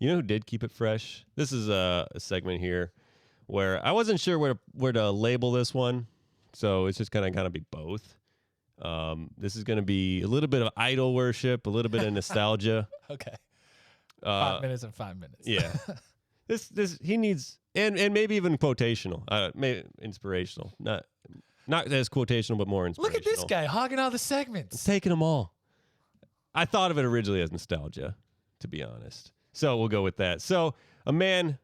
You know who did keep it fresh? This is a segment here where I wasn't sure where to label this one, so it's just gonna kind of be both. This is gonna be a little bit of idol worship, a little bit of nostalgia. Okay. 5 minutes and 5 minutes. Yeah. This he needs and maybe even quotational, maybe inspirational. Not as quotational, but more inspirational. Look at this guy hogging all the segments. It's taking them all. I thought of it originally as nostalgia, to be honest. So we'll go with that. So a man.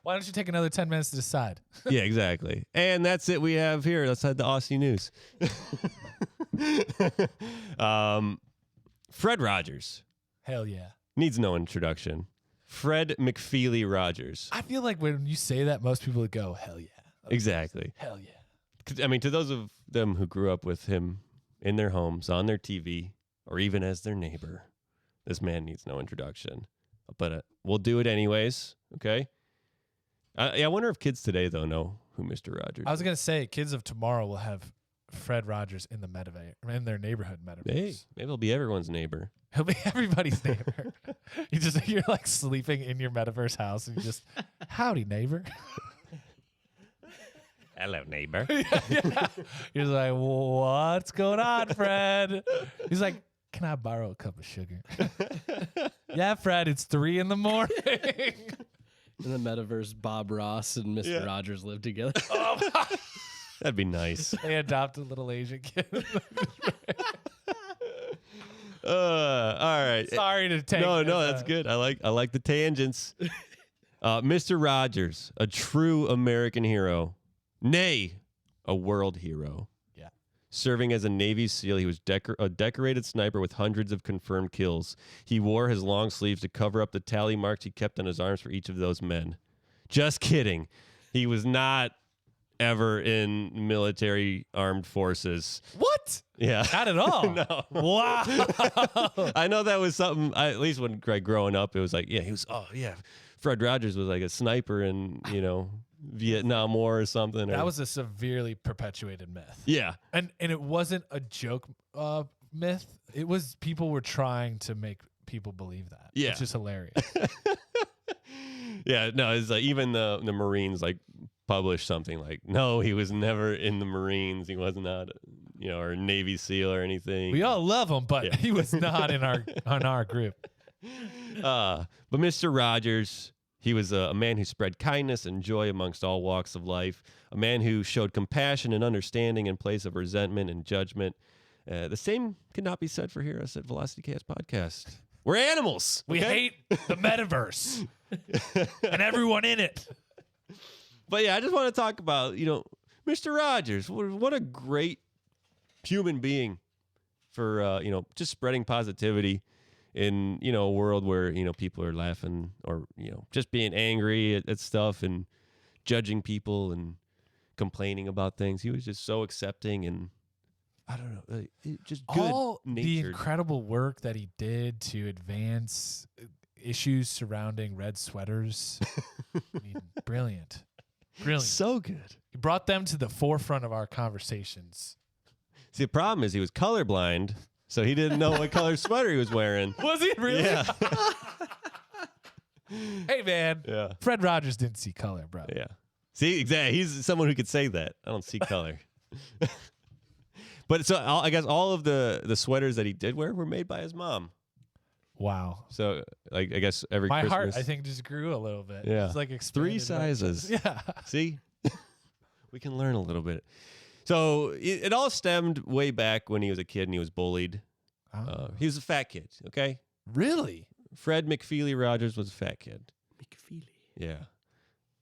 Why don't you take another 10 minutes to decide? Yeah, exactly. And that's it we have here. Let's head to Aussie News. Fred Rogers. Hell yeah. Needs no introduction. Fred McFeely Rogers. I feel like when you say that, most people would go, hell yeah. Exactly. Hell yeah. I mean, to those of them who grew up with him in their homes, on their TV, or even as their neighbor, this man needs no introduction. But we'll do it anyways, okay? I wonder if kids today, though, know who Mr. Rogers is. I was going to say, kids of tomorrow will have Fred Rogers in the metaverse, in their neighborhood metaverse. Hey, maybe he'll be everyone's neighbor. He'll be everybody's neighbor. You're like sleeping in your metaverse house and you just, howdy, neighbor. Hello, neighbor. Yeah. You're like, what's going on, Fred? He's like, can I borrow a cup of sugar? Yeah, Fred, it's 3 a.m. In the metaverse, Bob Ross and Mr. Rogers live together. That'd be nice. They adopt a little Asian kid. All right. Sorry to take. No, that's good. I like the tangents. Mr. Rogers, a true American hero, nay, a world hero. Yeah. Serving as a Navy SEAL, he was a decorated sniper with hundreds of confirmed kills. He wore his long sleeves to cover up the tally marks he kept on his arms for each of those men. Just kidding. He was not ever in military armed forces. What? Yeah. Not at all. No. Wow. I know that was something, at least when growing up, it was like, yeah, he was, Fred Rogers was like a sniper in, Vietnam War or something. That was a severely perpetuated myth. Yeah. And it wasn't a joke myth. It was people were trying to make people believe that. Yeah. Which is hilarious. Yeah, no, it's like even the Marines like published something like, no, he was never in the Marines. He was not, or a Navy SEAL or anything. We all love him, but he was not in our group. But Mr. Rogers, he was a man who spread kindness and joy amongst all walks of life, a man who showed compassion and understanding in place of resentment and judgment. The same cannot be said for here us at Velocity Chaos Podcast. We're animals. We hate the metaverse and everyone in it. But yeah, I just want to talk about, Mr. Rogers. What a great human being for, just spreading positivity in, a world where, people are laughing or, just being angry at stuff and judging people and complaining about things. He was just so accepting and, I don't know, just good All natured. the incredible work that he did to advance issues surrounding red sweaters. I mean, brilliant. Brilliant. So good. He brought them to the forefront of our conversations. See, the problem is he was colorblind, so he didn't know what color sweater he was wearing. Was he really? Yeah. Hey, man. Yeah. Fred Rogers didn't see color, bro. Yeah. See, exactly. He's someone who could say that. I don't see color. But so I guess all of the sweaters that he did wear were made by his mom. Wow. So I guess every My Christmas. heart, I think, just grew a little bit. Yeah. It's like 3 sizes. Yeah. See? We can learn a little bit. So it all stemmed way back when he was a kid and he was bullied. Oh. He was a fat kid, okay? Really? Fred McFeely Rogers was a fat kid. McFeely. Yeah.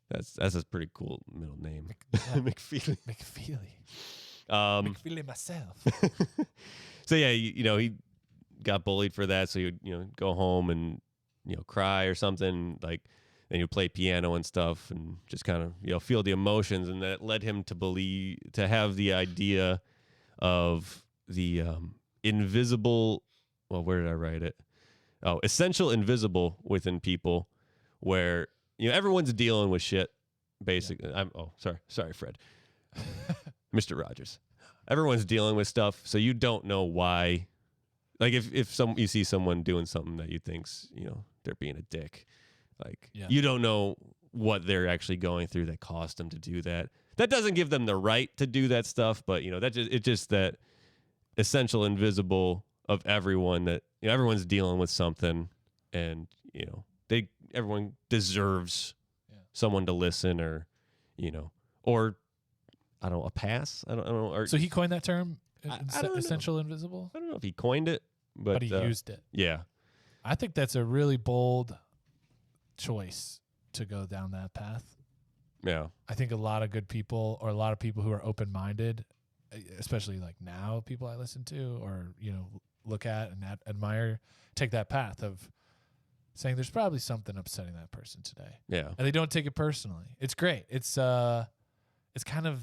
That's a pretty cool middle name. Yeah. McFeely. McFeely. McFeely myself. So yeah, he got bullied for that. So he would, go home and, cry or something. Like, then he'd play piano and stuff and just kind of, feel the emotions. And that led him to have the idea of the invisible, well, where did I write it? Oh, essential invisible within people where, everyone's dealing with shit, basically. Yeah. Sorry, Fred. Mr. Rogers. Everyone's dealing with stuff, so you don't know why. Like if you see someone doing something that you think's, they're being a dick, Like Yeah. you don't know what they're actually going through that caused them to do that. That doesn't give them the right to do that stuff, but it's just that essential invisible of everyone that everyone's dealing with something, and everyone deserves someone to listen, or or I don't know, a pass. I don't know. Or, So he coined that term, I don't know. essential invisible, I don't know if he coined it, but he used it. Yeah. I think that's a really bold choice to go down that path. Yeah. I think a lot of good people, or a lot of people who are open-minded, especially like now people I listen to or look at and admire, take that path of saying there's probably something upsetting that person today. Yeah. And they don't take it personally. It's great. It's kind of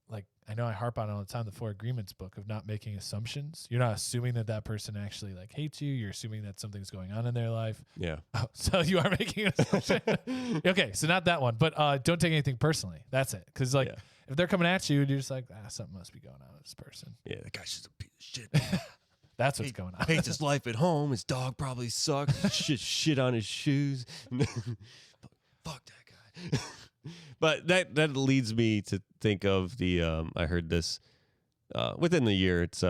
like, I know I harp on it all the time, the 4 Agreements book of not making assumptions. You're not assuming that person actually like hates you. You're assuming that something's going on in their life. Yeah. Oh, so you are making an assumption. Okay, so not that one, but don't take anything personally. That's it. Because if they're coming at you, you're just like, something must be going on with this person. Yeah, that guy's just a piece of shit. That's what's going on. Hates his life at home. His dog probably sucks. shit on his shoes. Fuck that guy. But that leads me to think of the I heard this within the year. It's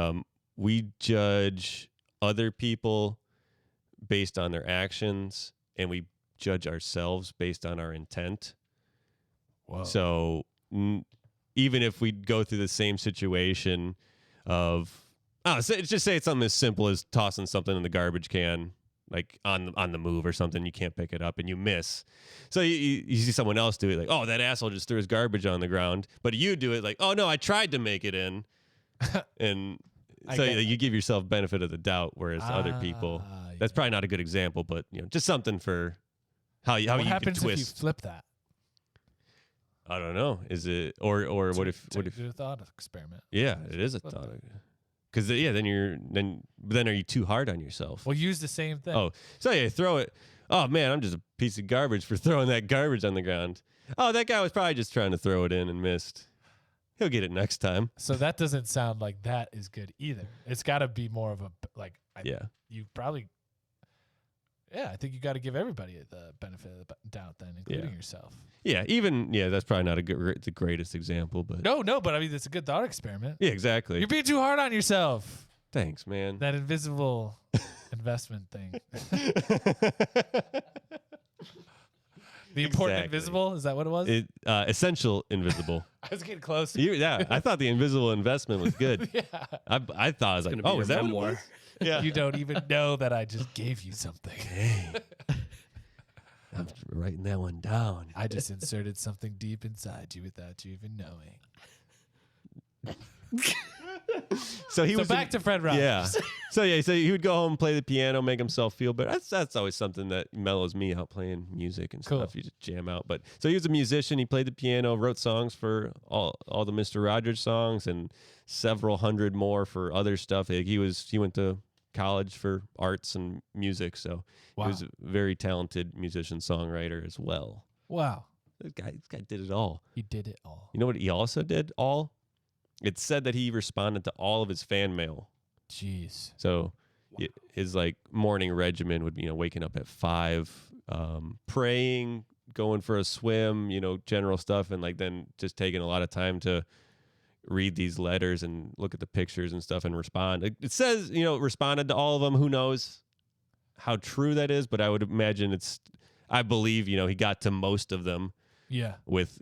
we judge other people based on their actions, and we judge ourselves based on our intent. Whoa. So even if we go through the same situation of just say it's something as simple as tossing something in the garbage can, like on the move or something, you can't pick it up and you miss. So you see someone else do it, like, oh, that asshole just threw his garbage on the ground. But you do it like, oh, no, I tried to make it in. And so you give yourself benefit of the doubt, whereas other people, that's probably not a good example, but just something for how you what can happens twist. if you flip that? I don't know. Is it or what if do a thought experiment? Yeah, it is a Flip thought. Because then are you too hard on yourself? Well, use the same thing. Oh, so throw it. Oh man, I'm just a piece of garbage for throwing that garbage on the ground. Oh, that guy was probably just trying to throw it in and missed. He'll get it next time. So that doesn't sound like that is good either. It's got to be more of a you probably. Yeah, I think you got to give everybody the benefit of the doubt then, including yourself. Yeah, that's probably not the greatest example, but no, but I mean it's a good thought experiment. Yeah, exactly. You're being too hard on yourself. Thanks, man. That invisible investment thing. The important invisible, is that what it was? Essential invisible. I was getting close. I thought the invisible investment was good. Yeah. I thought I was like, oh, is that what it was? Yeah. You don't even know that I just gave you something. Hey. I'm writing that one down. I just inserted something deep inside you without you even knowing. So back to Fred Rodgers. Yeah. So he would go home, play the piano, make himself feel better. That's always something that mellows me out, playing music and stuff. You just jam out. But so he was a musician. He played the piano, wrote songs for all the Mr. Rogers songs, and several hundred more for other stuff. He went to college for arts and music, so he was a very talented musician songwriter as well. Wow. This guy did it all. He did it all. You know what he also did all? It said that he responded to all of his fan mail. Jeez. So his morning regimen would be waking up at 5, praying, going for a swim, general stuff, and then just taking a lot of time to read these letters and look at the pictures and stuff and respond. It says, responded to all of them. Who knows how true that is, but I would imagine I believe, he got to most of them. Yeah. With,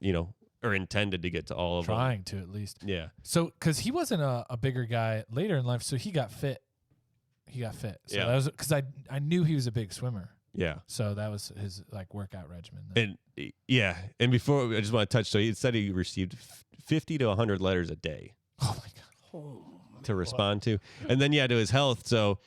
or intended to get to all of them. Trying to, at least. Yeah. So, because he wasn't a bigger guy later in life, so he got fit. So that was because I knew he was a big swimmer. Yeah. So that was his workout regimen. And before, I just want to touch. So he said he received 50 to 100 letters a day. Oh my God. To respond to, and then to his health. So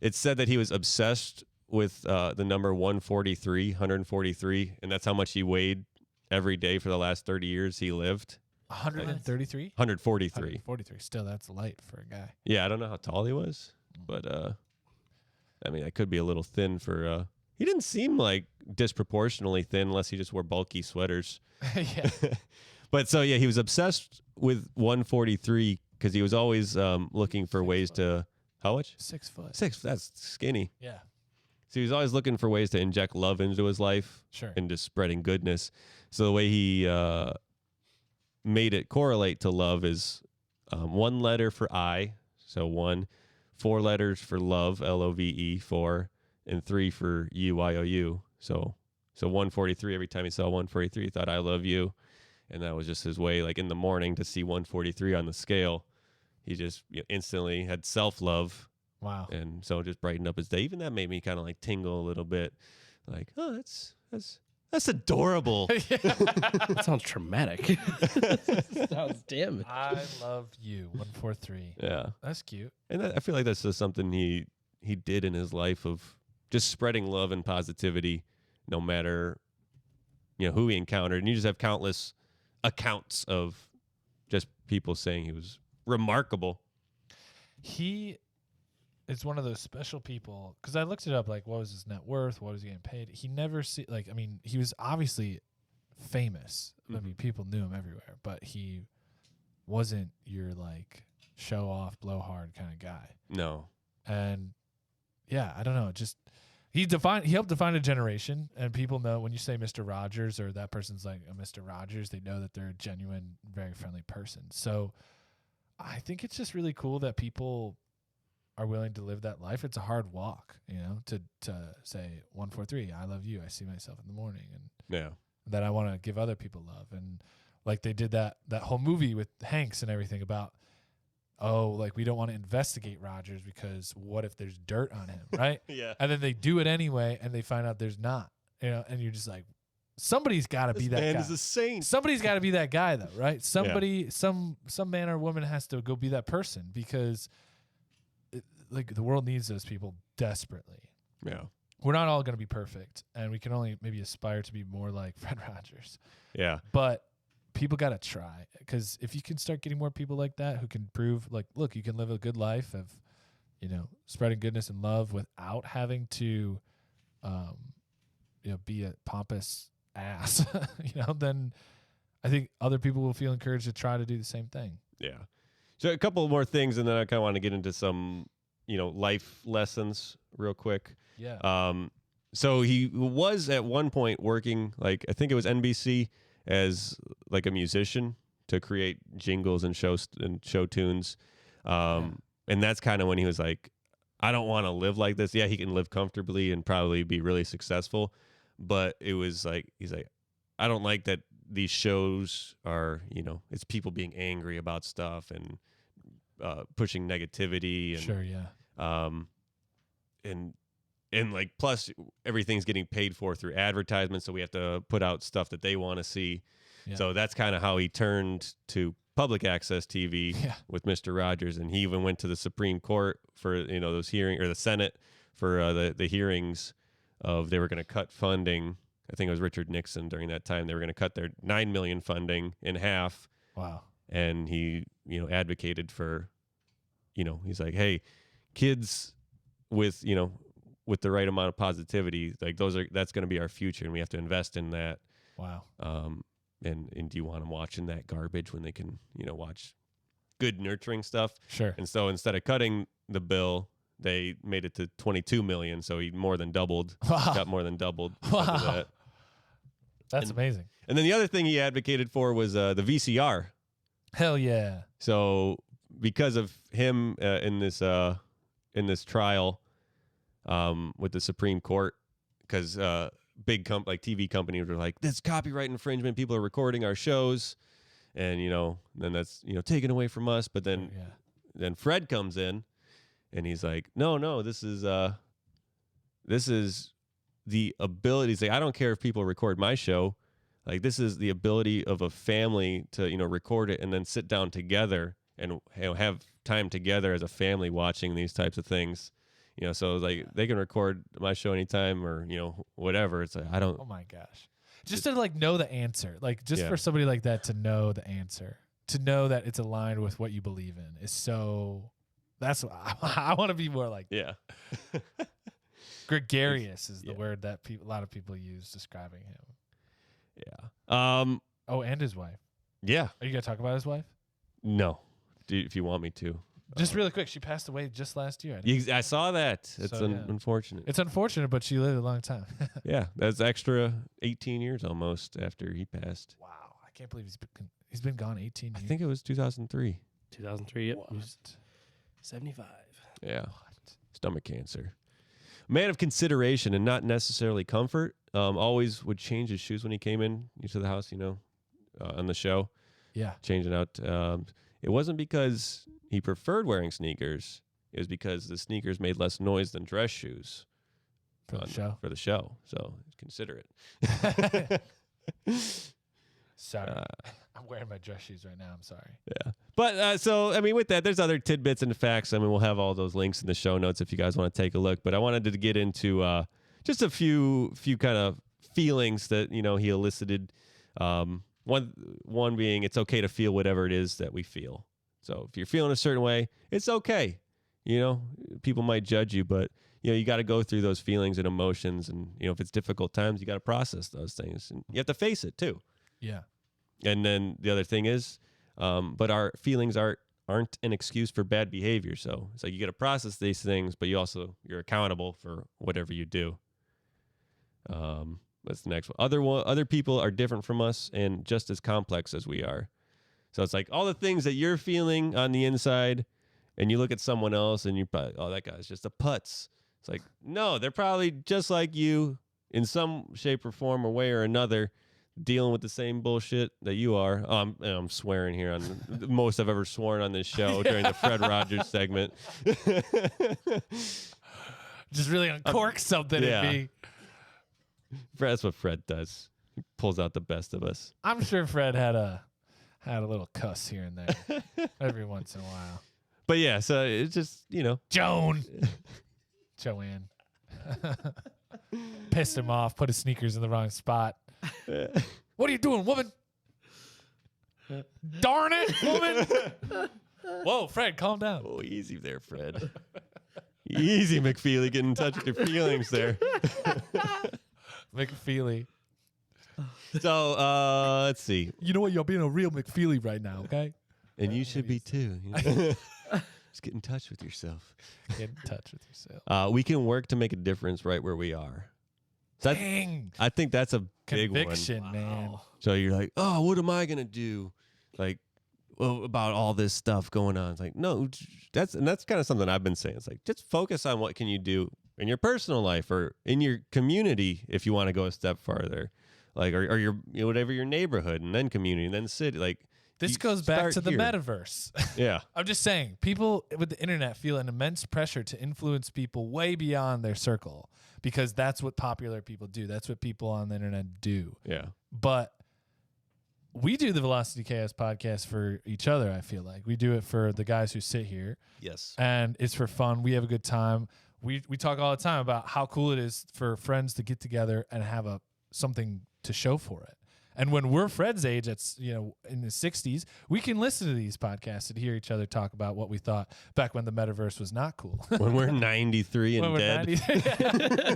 it said that he was obsessed with the number 143, and that's how much he weighed every day for the last 30 years he lived. 133? 143. 143. Still, that's light for a guy. Yeah, I don't know how tall he was, but I mean, I could be a little thin for. He didn't seem like disproportionately thin unless he just wore bulky sweaters. Yeah. But so he was obsessed with 143 because he was always looking for ways to. How much? 6 foot. 6. That's skinny. Yeah. So he was always looking for ways to inject love into his life Sure. and just spreading goodness. So the way he made it correlate to love is 1 letter for I, so 1, 4 letters for love, LOVE, 4, and 3 for UYOU. So 143, every time he saw 143, he thought, I love you. And that was just his way, like in the morning, to see 143 on the scale. He just instantly had self-love. Wow. And so it just brightened up his day. Even that made me kind of like tingle a little bit. Like, oh, that's adorable. That sounds traumatic. Sounds damaging. I love you. 143. Yeah. That's cute. And I feel like that's just something he did in his life, of just spreading love and positivity, no matter who he encountered. And you just have countless accounts of just people saying he was remarkable. He is one of those special people, because I looked it up, like, what was his net worth? What was he getting paid? He never he was obviously famous. Mm-hmm. I mean, people knew him everywhere, but he wasn't your, like, show off, blow hard kind of guy. No. And yeah, I don't know. Just he helped define a generation, and people know when you say Mr. Rogers or that person's like a Mr. Rogers, they know that they're a genuine, very friendly person. So I think it's just really cool that people are willing to live that life. It's a hard walk, to say 143, I love you. I see myself in the morning, and Yeah. that I want to give other people love. And like they did that whole movie with Hanks and everything about, like we don't want to investigate Rodgers because what if there's dirt on him, right? Yeah. And then they do it anyway, and they find out there's not, and you're just like, somebody's got to be that man guy. is a saint. Somebody's got to be that guy, though, right? Somebody, some man or woman has to go be that person, because like the world needs those people desperately. Yeah. We're not all going to be perfect, and we can only maybe aspire to be more like Fred Rodgers. Yeah. But people got to try, because if you can start getting more people like that who can prove, like, look, you can live a good life of, spreading goodness and love without having to, be a pompous ass, then I think other people will feel encouraged to try to do the same thing. Yeah. So a couple more things, and then I kind of want to get into some, life lessons real quick. Yeah. So he was at one point working, like, I think it was NBC, as like a musician to create jingles and show tunes. And that's kind of when he was like, I don't want to live like this. Yeah, he can live comfortably and probably be really successful. But it was like, he's like, I don't like that these shows are, it's people being angry about stuff and pushing negativity. And, Sure, yeah. And like, plus everything's getting paid for through advertisements, so we have to put out stuff that they want to see. Yeah. So that's kind of how he turned to public access TV with Mr. Rogers, and he even went to the Supreme Court for those hearings, or the Senate for the hearings of, they were going to cut funding. I think it was Richard Nixon during that time. They were going to cut their $9 million funding in half. Wow. And he advocated for, he's like, hey, kids with the right amount of positivity, like that's going to be our future, and we have to invest in that. Wow. And do you want them watching that garbage when they can, watch good nurturing stuff? Sure. And so instead of cutting the bill, they made it to 22 million. So he more than doubled. Wow. Got more than doubled. Wow. Of that. That's amazing. And then the other thing he advocated for was the VCR. Hell yeah. So because of him in this trial with the Supreme Court, because big like TV companies were like, this copyright infringement, people are recording our shows, and then that's taken away from us. But then then Fred comes in, and he's like, no, this is the ability. He's like, I don't care if people record my show, like this is the ability of a family to record it and then sit down together and have time together as a family watching these types of things. So like they can record my show anytime, or whatever. It's like, I don't. Oh my gosh! Just to like know the answer, like just for somebody like that to know the answer, to know that it's aligned with what you believe in, is so. That's what I want to be more like. Yeah. Gregarious is the word that a lot of people use describing him. Yeah. Oh, and his wife. Yeah. Are you gonna talk about his wife? No, if you want me to. Just really quick, she passed away just last year. I saw that. It's So, yeah. unfortunate. It's unfortunate, but she lived a long time. Yeah, that's extra 18 years almost after he passed. Wow, I can't believe he's been gone 18 I years. think it was 2003. 2003. Yep. What? 75. Yeah, What? stomach cancer. Man of consideration and not necessarily comfort. Always would change his shoes when he came into the house, on the show. Yeah. Changing out. It wasn't because he preferred wearing sneakers. It was because the sneakers made less noise than dress shoes For the show. For the show. So consider it. Sorry. I'm wearing my dress shoes right now. I'm sorry. Yeah. But with that, there's other tidbits and facts. We'll have all those links in the show notes if you guys want to take a look. But I wanted to get into just a few kind of feelings that, he elicited. One being it's okay to feel whatever it is that we feel. So if you're feeling a certain way, it's okay. People might judge you, but you got to go through those feelings and emotions, and if it's difficult times, you got to process those things, and you have to face it too. Yeah. And then the other thing is, but our feelings aren't an excuse for bad behavior. So it's like you got to process these things, but you're accountable for whatever you do. What's the next one? Other people are different from us and just as complex as we are. So it's like all the things that you're feeling on the inside, and you look at someone else and you're probably, oh, that guy's just a putz. It's like, no, they're probably just like you in some shape or form or way or another, dealing with the same bullshit that you are. I'm swearing here on the most I've ever sworn on this show during the Fred Rogers segment. Just really uncork something yeah. in me. That's what Fred does. He pulls out the best of us. I'm sure Fred had a little cuss here and there every once in a while. But yeah, so it's just, Joanne. Pissed him off, put his sneakers in the wrong spot. What are you doing, woman? Darn it, woman. Whoa, Fred, calm down. Oh, easy there, Fred. Easy, McFeely. Get in touch with your feelings there. McFeely. So, let's see. You know what? You're being a real McFeely right now, okay? And you should be too. Just get in touch with yourself. Get in touch with yourself. We can work to make a difference right where we are. So Dang. I think that's a big one. Conviction, man. So you're like, oh, what am I gonna do? Like, well, about all this stuff going on. It's like, no, that's kind of something I've been saying. It's like, just focus on what can you do in your personal life or in your community if you want to go a step farther, like or your whatever your neighborhood and then community and then city. Like This goes back to the metaverse. Yeah. I'm just saying, people with the internet feel an immense pressure to influence people way beyond their circle because that's what popular people do. That's what people on the internet do. Yeah. But we do the Velocity Chaos podcast for each other, I feel like. We do it for the guys who sit here. Yes. And it's for fun. We have a good time. We talk all the time about how cool it is for friends to get together and have something to show for it. And when we're Fred's age, that's in the 60s, we can listen to these podcasts and hear each other talk about what we thought back when the metaverse was not cool. When we're 93 and When we're dead,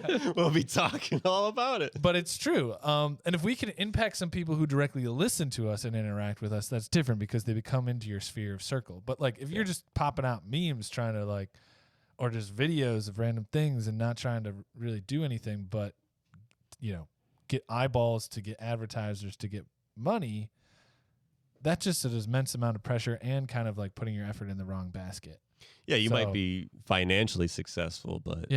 90 we'll be talking all about it. But it's true. And if we can impact some people who directly listen to us and interact with us, that's different because they become into your sphere of circle. But like if you're just popping out memes trying to or just videos of random things and not trying to really do anything but, get eyeballs, to get advertisers, to get money, that's just an immense amount of pressure and kind of like putting your effort in the wrong basket. Yeah, you might be financially successful, but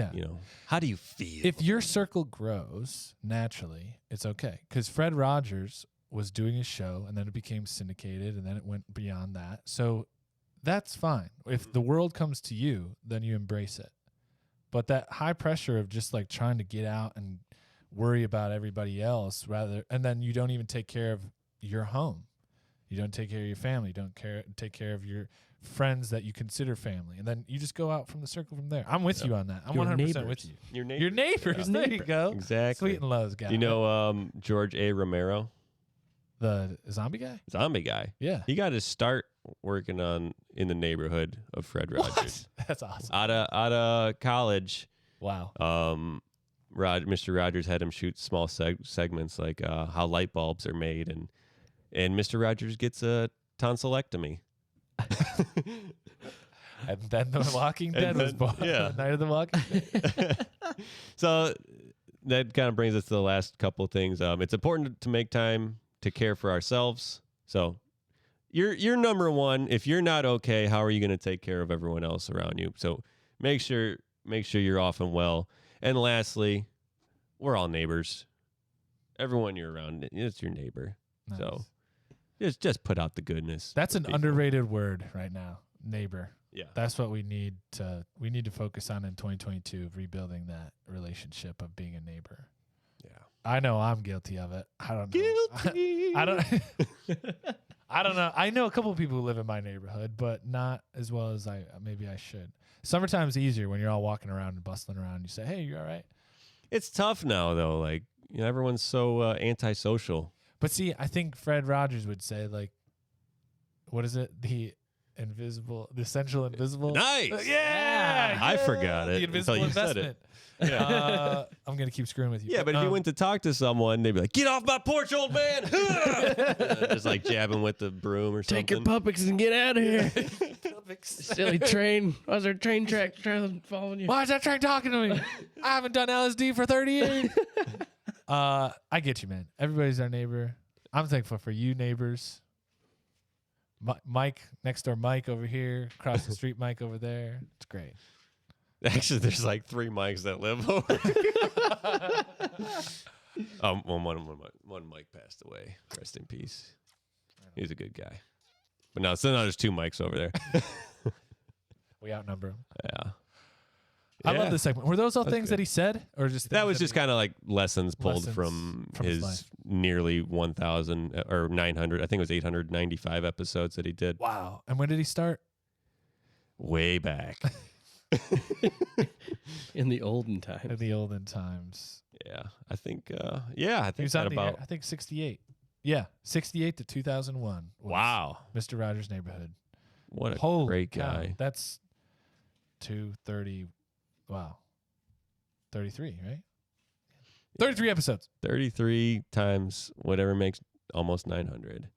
how do you feel? If your circle grows naturally, it's okay. Because Fred Rogers was doing his show and then it became syndicated and then it went beyond that. So that's fine. If the world comes to you, then you embrace it. But that high pressure of just like trying to get out and worry about everybody else and then you don't even take care of your home. You don't take care of your family. You don't take care of your friends that you consider family. And then you just go out from the circle from there. I'm with you on that. I'm 100% with you. Your neighbors. Your neighbors. Yeah. There you go. Exactly. Sweet and Lowe's guy. Do you know George A. Romero? The zombie guy? Zombie guy. Yeah. He got his start working in the neighborhood of Fred Rogers. That's awesome. Out of college. Wow. Mr. Rogers had him shoot small segments like how light bulbs are made, and Mr. Rogers gets a tonsillectomy. And then The Walking Dead was born. Yeah. Night of the Walking Dead. So that kind of brings us to the last couple of things. It's important to make time to care for ourselves. So you're number one. If you're not okay, how are you going to take care of everyone else around you? So make sure you're off and well. And lastly, we're all neighbors. Everyone you're around, it's your neighbor. Nice. So just put out the goodness. That's an people. underrated word right now. Neighbor. Yeah. That's what we need to focus on in 2022, rebuilding that relationship of being a neighbor. Yeah. I know I'm guilty of it. I don't know. Guilty. I don't I don't know. I know a couple of people who live in my neighborhood, but not as well as maybe I should. Summertime's easier when you're all walking around and bustling around. You say, "Hey, you all right?" It's tough now though. Like, everyone's so antisocial. But see, I think Fred Rogers would say, like, what is it? The essential invisible. Nice. Yeah. I forgot it The invisible until you said investment. Yeah. I'm going to keep screwing with you. Yeah, but if you went to talk to someone, they'd be like, "Get off my porch, old man!" Just like jabbing with the broom or something. Take your puppets and get out of here. Silly train. Why is there a train track following you? Why is that train talking to me? I haven't done LSD for 30 years. I get you, man. Everybody's our neighbor. I'm thankful for you, neighbors. Mike, next door Mike over here. Across the street Mike over there. It's great. Actually, there's like 3 Mikes that live over. One Mike passed away. Rest in peace. He's a good guy. But now there's 2 Mikes over there. We outnumber him. Yeah. I love this segment. Were those all That's things good. that he said, or just That was things just kind of like lessons pulled from his his life? nearly 1,000 or 900. I think it was 895 episodes that he did. Wow. And when did he start? Way back. In the olden times. In the olden times. Yeah, I think. I He think was that on the about. air, I think 68. Yeah, 68 to 2001. was Wow, Mr. Rogers' Neighborhood. what a Holy great cow. guy. That's 230. Wow. 33, right? 33 episodes. 33 times whatever makes almost 900.